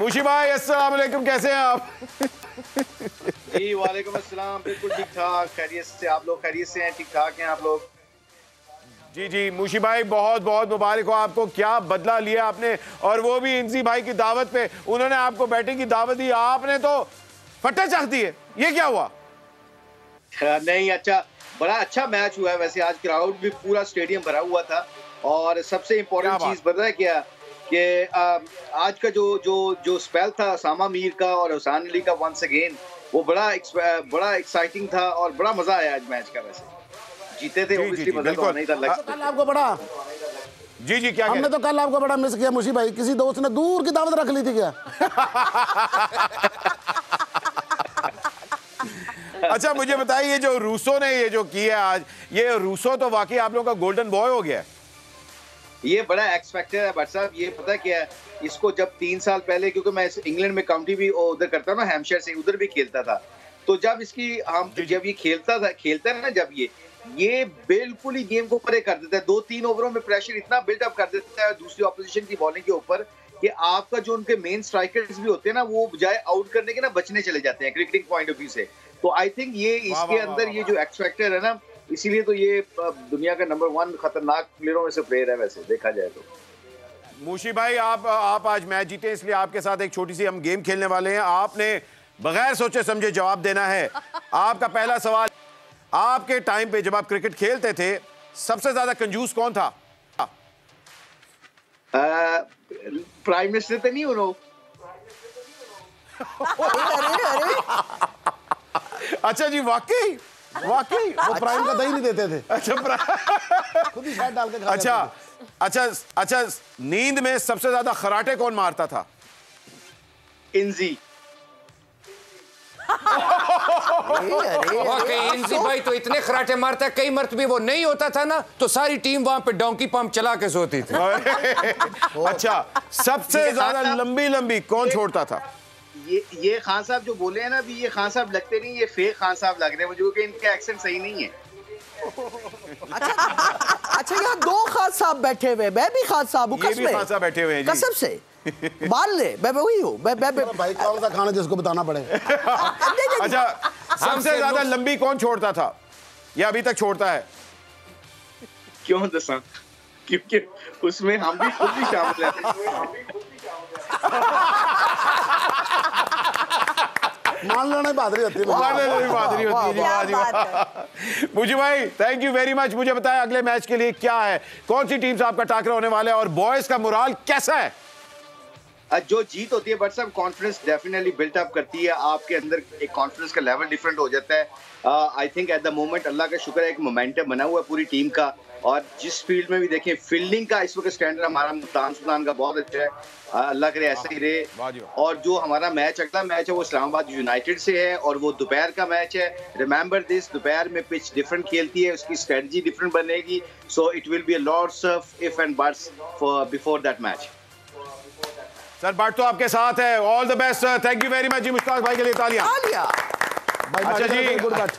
मुशी भाई अस्सलाम वालेकुम, कैसे हैं आप? जी वालेकुम अस्सलाम, बिल्कुल ठीक ठाक, खैरियत से। आप लोग खैरियत से हैं? ठीक ठाक हैं आप लोग? जी जी मुशी भाई, बहुत बहुत मुबारक हो आपको, क्या बदला लिया आपने, और वो भी इंजी भाई की दावत पे। उन्होंने आपको बैटिंग की दावत दी, आपने तो फट्टे चाक दिए। ये क्या हुआ? नहीं, अच्छा, बड़ा अच्छा मैच हुआ है वैसे। आज क्राउड भी पूरा स्टेडियम भरा हुआ था और सबसे इम्पोर्टेंट चीज़ पता है क्या, कि आज का जो स्पेल था उसामा मीर का और हुसैन अली का वंस अगेन, वो बड़ा एक्साइटिंग था और बड़ा मजा आया आज मैच का। वैसे जीते थे, ऑब्वियसली मजा तो आना ही था। कल आपको बड़ा जी जी क्या हमने तो कल आपको बड़ा मिस किया मुशी भाई, किसी दोस्त ने दूर की दावत रख ली थी क्या? अच्छा मुझे बताइए, ये जो रूसो ने ये जो किया आज, ये रूसो तो वाकई आप लोगों का गोल्डन बॉय हो गया है। ये बड़ा एक्स फैक्टर है भट्ट साहब। ये पता क्या है, इसको जब 3 साल पहले, क्योंकि मैं इंग्लैंड में काउंटी भी उधर करता हूँ ना, हैम्पशायर से, उधर भी खेलता था। तो जब इसकी जब ये खेलता है ना, जब ये बिल्कुल ही गेम को परे कर देता है। 2-3 ओवरों में प्रेशर इतना बिल्डअप कर देता है दूसरी ऑपोजिशन की बॉलिंग के ऊपर कि आपका जो उनके मेन स्ट्राइकर्स भी होते हैं ना, वो बजाय आउट करने के ना बचने चले जाते हैं क्रिकेटिंग पॉइंट ऑफ व्यू से। तो आई थिंक ये इसके अंदर ये जो एक्स फैक्टर है ना, इसीलिए तो ये दुनिया का नंबर 1 खतरनाक प्लेयरों में से प्लेयर है वैसे देखा जाए तो। मुशी भाई, आप आज मैच जीते, इसलिए आपके साथ एक छोटी सी हम गेम खेलने वाले हैं। आपने बगैर सोचे समझे जवाब देना है। आपका पहला सवाल, आपके टाइम पे जब आप क्रिकेट खेलते थे, सबसे ज्यादा कंजूस कौन था? प्राइम मिनिस्टर तो नहीं हो? अच्छा जी, वाकई वाकई वो प्राइम का दही नहीं देते थे। अच्छा खुद ही शायद डाल के खा अच्छा, नींद में सबसे ज्यादा खराटे कौन मारता था? इंजी। इंजी भाई तो इतने खराटे मारता है, कई मरतबे वो नहीं होता था ना, तो सारी टीम वहां पे डोंकी पंप चला के सोती थी। अच्छा, सबसे ज्यादा लंबी कौन छोड़ता था? ये खान साहब जो बोले हैं ना अभी, ये खान साहब लगते नहीं, ये फेक खान साहब लग रहे हैं मुझे, क्योंकि इनका एक्सेंट सही नहीं है। अच्छा यहाँ 2 खान साहब बैठे हुए, मैं भी खान साहब हूँ, ये भी खान साहब बैठे हुए हैं जी। कसम से मान ले, मैं वही हूँ। भाई कौन सा खाना जिसको बताना पड़े। अच्छा, सबसे ज्यादा लंबी कौन छोड़ता था या अभी तक छोड़ता है? क्यों दसा? क्योंकि उसमें हम भी खुद भी शामिल हैं। मान लेना बहादुरी होती है। मुझे भाई थैंक यू वेरी मच। मुझे बताया अगले मैच के लिए क्या है, कौन सी टीम से आपका टाकरा होने वाला है और बॉयज का मोराल कैसा है? जो जीत होती है बट सब कॉन्फिडेंस डेफिनेटली बिल्ट अप करती है, आपके अंदर एक कॉन्फिडेंस का लेवल डिफरेंट हो जाता है। I think at the moment Allah का शुक्र है, एक मोमेंटम बना हुआ है पूरी टीम का, और जिस फील्ड में भी देखें फील्डिंग का इस वक्त स्टैंडर्ड हमारा मुल्तान सुल्तान का बहुत अच्छा है। अल्लाह करे ऐसा ही रहे। और जो हमारा मैच अगला मैच है वो इस्लामाबाद यूनाइटेड से है और वो दोपहर का मैच है। रिमेंबर दिस, दोपहर में पिच डिफरेंट खेलती है, उसकी स्ट्रेटजी डिफरेंट बनेगी। So it will be a lots of if and buts for before that match. Sir बाट तो आपके साथ है, all the best sir, thank you very much जी। मुश्ताक भाई के लिए तालियां। अच्छा जी, गुड बैट।